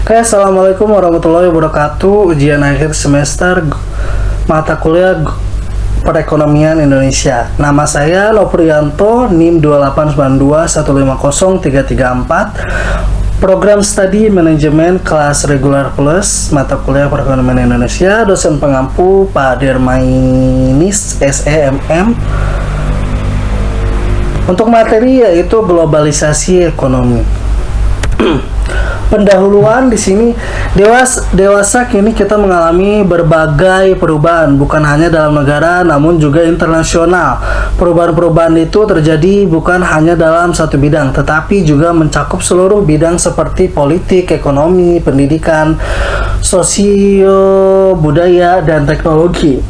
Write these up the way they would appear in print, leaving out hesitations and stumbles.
Oke, assalamualaikum warahmatullahi wabarakatuh. Ujian akhir semester mata kuliah perekonomian Indonesia. Nama saya Loprianto, NIM 28921503334. Program studi manajemen kelas regular plus mata kuliah perekonomian Indonesia. Dosen pengampu Pak Dermainis SEMM. Untuk materi yaitu globalisasi ekonomi. Pendahuluan di sini dewasa kini kita mengalami berbagai perubahan, bukan hanya dalam negara namun juga internasional. Perubahan-perubahan itu terjadi bukan hanya dalam satu bidang, tetapi juga mencakup seluruh bidang seperti politik, ekonomi, pendidikan, sosio, budaya, dan teknologi.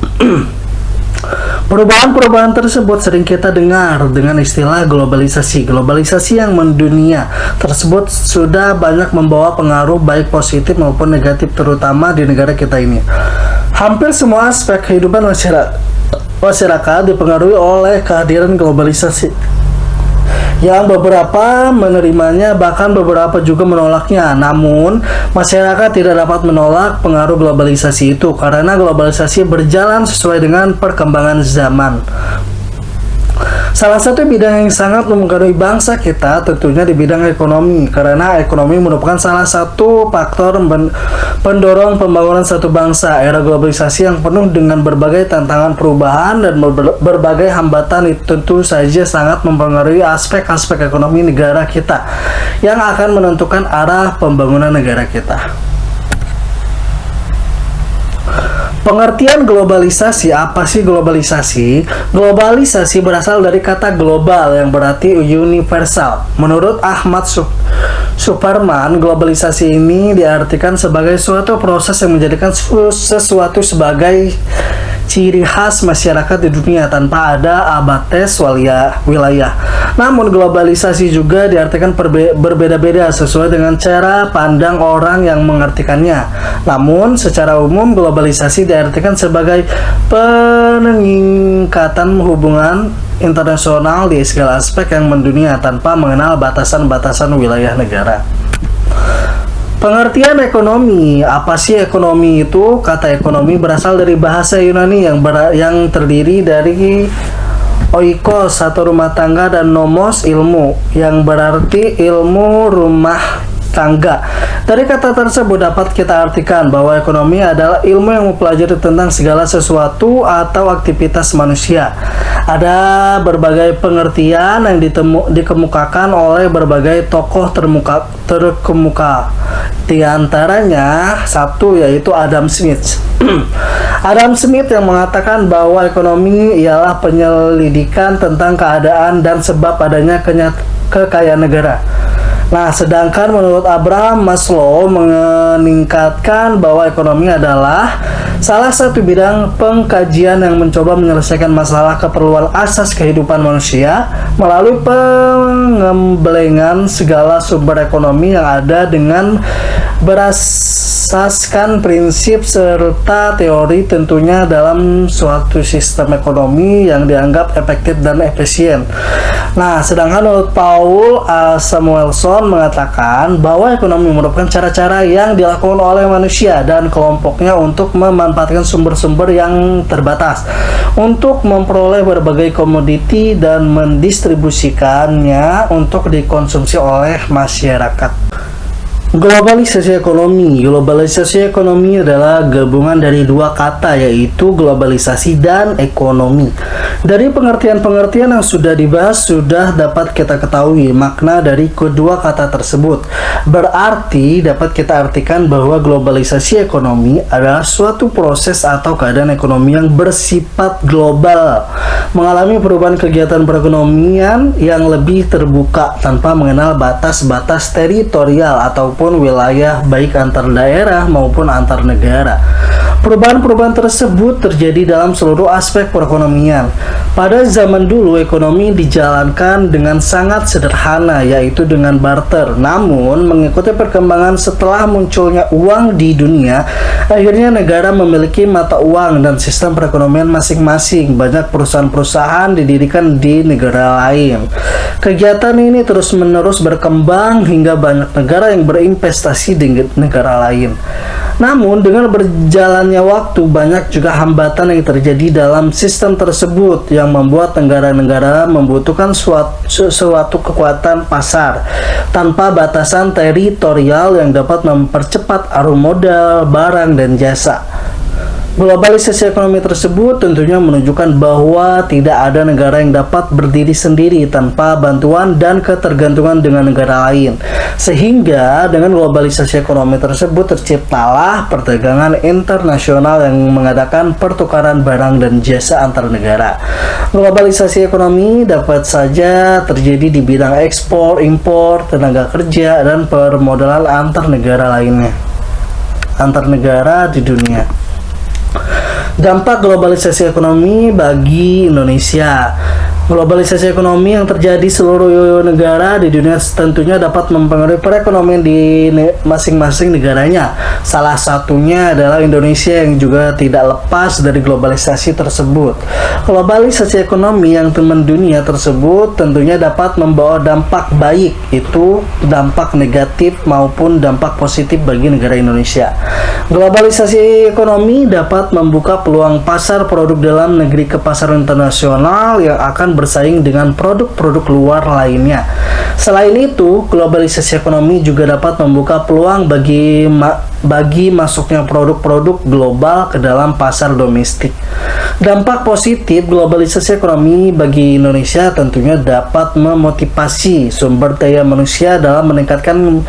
Perubahan-perubahan tersebut sering kita dengar dengan istilah globalisasi. Globalisasi yang mendunia tersebut sudah banyak membawa pengaruh baik positif maupun negatif, terutama di negara kita ini. Hampir semua aspek kehidupan masyarakat dipengaruhi oleh kehadiran globalisasi, yang beberapa menerimanya, bahkan beberapa juga menolaknya. Namun, masyarakat tidak dapat menolak pengaruh globalisasi itu karena globalisasi berjalan sesuai dengan perkembangan zaman. Salah satu bidang yang sangat mempengaruhi bangsa kita tentunya di bidang ekonomi, karena ekonomi merupakan salah satu faktor pendorong pembangunan satu bangsa. Era globalisasi yang penuh dengan berbagai tantangan perubahan dan berbagai hambatan itu tentu saja sangat mempengaruhi aspek-aspek ekonomi negara kita yang akan menentukan arah pembangunan negara kita. Pengertian globalisasi, apa sih globalisasi? Globalisasi berasal dari kata global yang berarti universal. Menurut Ahmad Suparman, globalisasi ini diartikan sebagai suatu proses yang menjadikan sesuatu sebagai ciri khas masyarakat di dunia tanpa ada batas wilayah. Namun globalisasi juga diartikan berbeda-beda sesuai dengan cara pandang orang yang mengartikannya. Namun secara umum globalisasi diartikan sebagai peningkatan hubungan internasional di segala aspek yang mendunia tanpa mengenal batasan-batasan wilayah negara. Pengertian ekonomi, apa sih ekonomi itu? Kata ekonomi berasal dari bahasa Yunani yang terdiri dari oikos atau rumah tangga dan nomos ilmu yang berarti ilmu rumah tangga. Dari kata tersebut dapat kita artikan bahwa ekonomi adalah ilmu yang mempelajari tentang segala sesuatu atau aktivitas manusia. Ada berbagai pengertian yang dikemukakan oleh berbagai tokoh terkemuka. Di antaranya satu yaitu Adam Smith. Adam Smith yang mengatakan bahwa ekonomi ialah penyelidikan tentang keadaan dan sebab adanya kekayaan negara. Nah, sedangkan menurut Abraham Maslow meningkatkan bahwa ekonomi adalah salah satu bidang pengkajian yang mencoba menyelesaikan masalah keperluan asas kehidupan manusia melalui pengembelengan segala sumber ekonomi yang ada dengan berasaskan prinsip serta teori tentunya dalam suatu sistem ekonomi yang dianggap efektif dan efisien. Nah, sedangkan menurut Paul Samuelson mengatakan bahwa ekonomi merupakan cara-cara yang dilakukan oleh manusia dan kelompoknya untuk memanfaatkan sumber-sumber yang terbatas untuk memperoleh berbagai komoditi dan mendistribusikannya untuk dikonsumsi oleh masyarakat. Globalisasi ekonomi. Globalisasi ekonomi adalah gabungan dari dua kata yaitu globalisasi dan ekonomi. Dari pengertian-pengertian yang sudah dibahas sudah dapat kita ketahui makna dari kedua kata tersebut. Berarti dapat kita artikan bahwa globalisasi ekonomi adalah suatu proses atau keadaan ekonomi yang bersifat global, mengalami perubahan kegiatan perekonomian yang lebih terbuka tanpa mengenal batas-batas teritorial ataupun wilayah baik antar daerah maupun antar negara. Perubahan-perubahan tersebut terjadi dalam seluruh aspek perekonomian. Pada zaman dulu, ekonomi dijalankan dengan sangat sederhana, yaitu dengan barter. Namun, mengikuti perkembangan setelah munculnya uang di dunia, akhirnya negara memiliki mata uang dan sistem perekonomian masing-masing. Banyak perusahaan-perusahaan didirikan di negara lain. Kegiatan ini terus-menerus berkembang hingga banyak negara yang berinvestasi di negara lain. Namun, dengan berjalannya waktu, banyak juga hambatan yang terjadi dalam sistem tersebut yang membuat negara-negara membutuhkan suatu kekuatan pasar tanpa batasan teritorial yang dapat mempercepat arus modal, barang, dan jasa. Globalisasi ekonomi tersebut tentunya menunjukkan bahwa tidak ada negara yang dapat berdiri sendiri tanpa bantuan dan ketergantungan dengan negara lain. Sehingga dengan globalisasi ekonomi tersebut terciptalah perdagangan internasional yang mengadakan pertukaran barang dan jasa antar negara. Globalisasi ekonomi dapat saja terjadi di bidang ekspor, impor, tenaga kerja, dan permodalan antar negara lainnya. Antar negara di dunia. Dampak globalisasi ekonomi bagi Indonesia. Globalisasi ekonomi yang terjadi seluruh negara di dunia tentunya dapat mempengaruhi perekonomian di masing-masing negaranya. Salah satunya adalah Indonesia yang juga tidak lepas dari globalisasi tersebut. Globalisasi ekonomi yang mendunia tersebut tentunya dapat membawa dampak baik, itu dampak negatif maupun dampak positif bagi negara Indonesia. Globalisasi ekonomi dapat membuka peluang pasar produk dalam negeri ke pasar internasional yang akan bersaing dengan produk-produk luar lainnya. Selain itu, globalisasi ekonomi juga dapat membuka peluang bagi masuknya produk-produk global ke dalam pasar domestik. Dampak positif globalisasi ekonomi bagi Indonesia tentunya dapat memotivasi sumber daya manusia dalam meningkatkan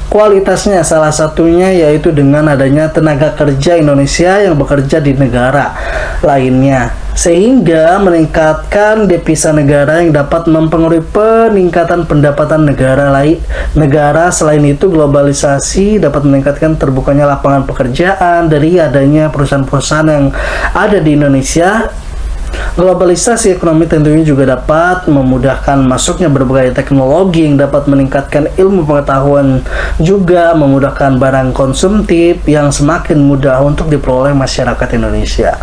kualitasnya. Salah satunya yaitu dengan adanya tenaga kerja Indonesia yang bekerja di negara lainnya, sehingga meningkatkan devisa negara yang dapat mempengaruhi peningkatan pendapatan negara lain. Selain itu, globalisasi dapat meningkatkan terbukanya lapangan pekerjaan dari adanya perusahaan-perusahaan yang ada di Indonesia. Globalisasi ekonomi tentunya juga dapat memudahkan masuknya berbagai teknologi yang dapat meningkatkan ilmu pengetahuan, juga memudahkan barang konsumtif yang semakin mudah untuk diperoleh masyarakat Indonesia.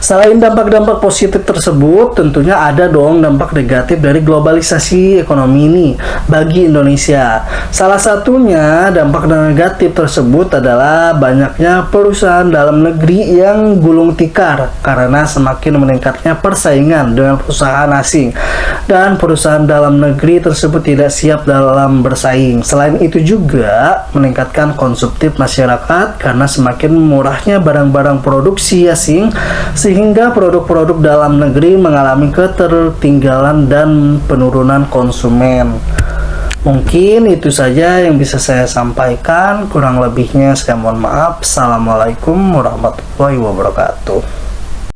Selain dampak-dampak positif tersebut, tentunya ada dong dampak negatif dari globalisasi ekonomi ini bagi Indonesia. Salah satunya dampak negatif tersebut adalah banyaknya perusahaan dalam negeri yang gulung tikar karena semakin meningkatnya persaingan dengan perusahaan asing, dan perusahaan dalam negeri tersebut tidak siap dalam bersaing. Selain itu juga meningkatkan konsumtif masyarakat karena semakin murahnya barang-barang produksi asing, sehingga produk-produk dalam negeri mengalami ketertinggalan dan penurunan konsumen. Mungkin itu saja yang bisa saya sampaikan, kurang lebihnya saya mohon maaf. Assalamualaikum warahmatullahi wabarakatuh.